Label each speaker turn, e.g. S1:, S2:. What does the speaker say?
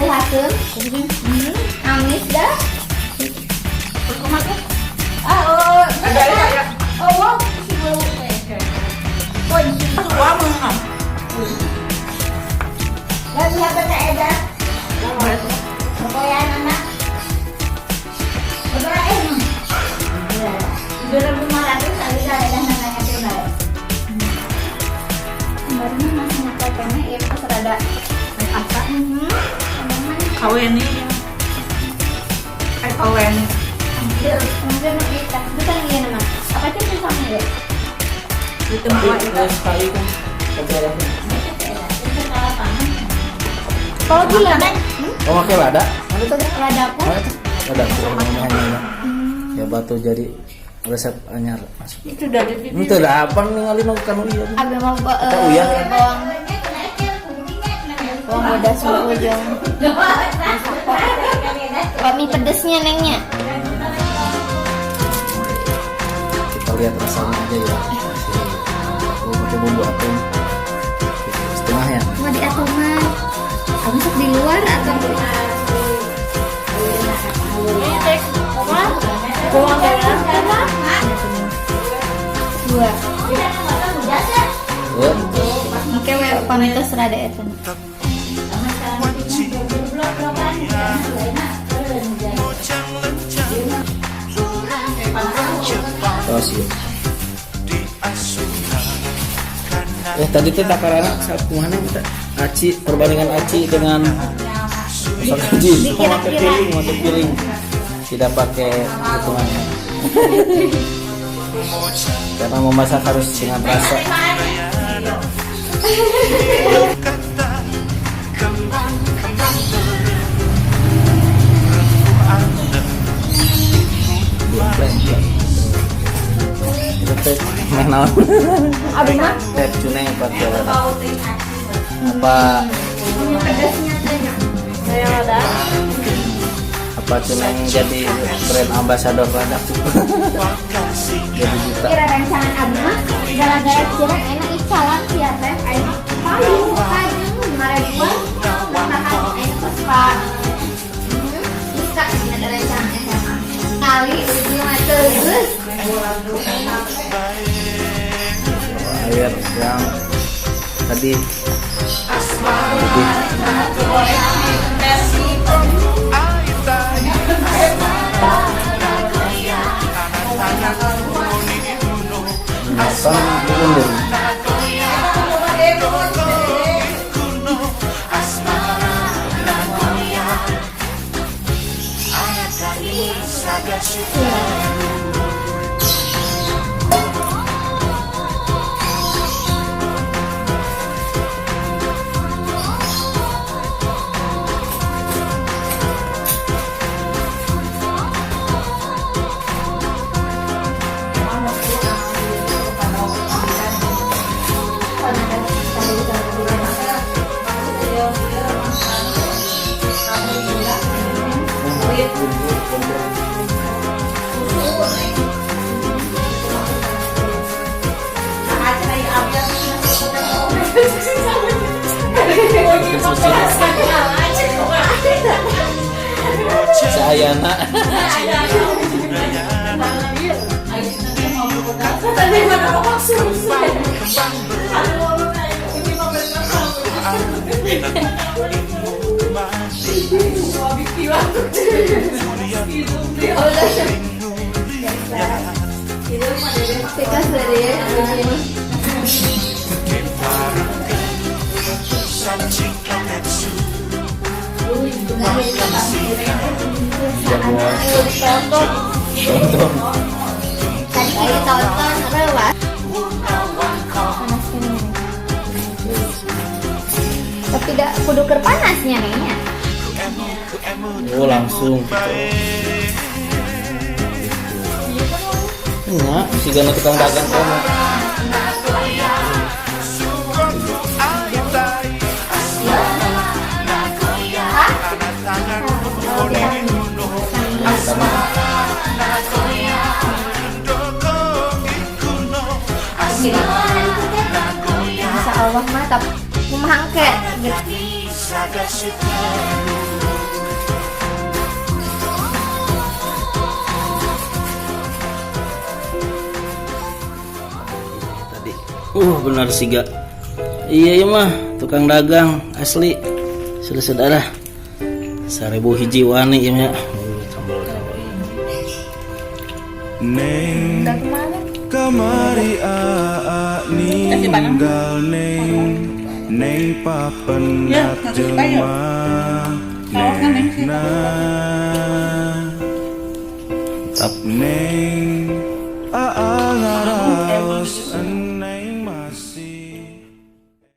S1: hasil. Amis dah. Kemarin masih nakal pengen ya pas rada apa
S2: Kawin nih. Kawin.
S1: kemudian kita bukan dia nama apa sih sama ya
S2: Itu semua itu.
S3: sekali kan keberadaan.
S1: kalau gila kan
S3: Oh, pakai lada?
S1: rada apa
S3: Lada hanya. Ya batu jadi resep anyar masuk.
S2: Itu dari pipi.
S3: Itu dah apa ngalih kan iya.
S1: agak mau
S3: Uyah.
S1: bawang bodas sama ujung mie pedesnya nengnya
S3: Kita lihat rasanya aja ya. Aku pakai bumbu atom setengahnya.
S1: mau di atoman masuk di luar atau
S2: Bawang merah.
S1: dua
S3: Ya.
S1: oke panitas rada itu
S3: Terus ya. Tadi tuh takarannya saat kemana kita aci perbandingan aci dengan aci pakai piring tidak pakai hitungannya karena memasak harus dengan rasa.
S1: aduh mah
S3: Teh cuneng pakai apa cuneng jadi brand ambassador produk jadi juta.
S1: kira rancangan abdi mah gara-gara kira enak icalan sih ya teh ayo paling kemarin gua makan pas pak bisa ada rancangan SMA kali ujung terus
S3: Air yang tadi Sayana tonton
S1: tadi kita tonton lewat tapi tidak kudu kerpanasnya nih
S3: oh langsung enggak si gana tukang dagang kamu
S1: Insya Allah mah tapi memang kayak
S3: Benar sih gak. Iya mah tukang dagang asli. Saudara-saudara 1000 hiji wani ya nya.
S4: Neng kamari ninggal neng papendak jelema neng
S3: Tap.
S4: neng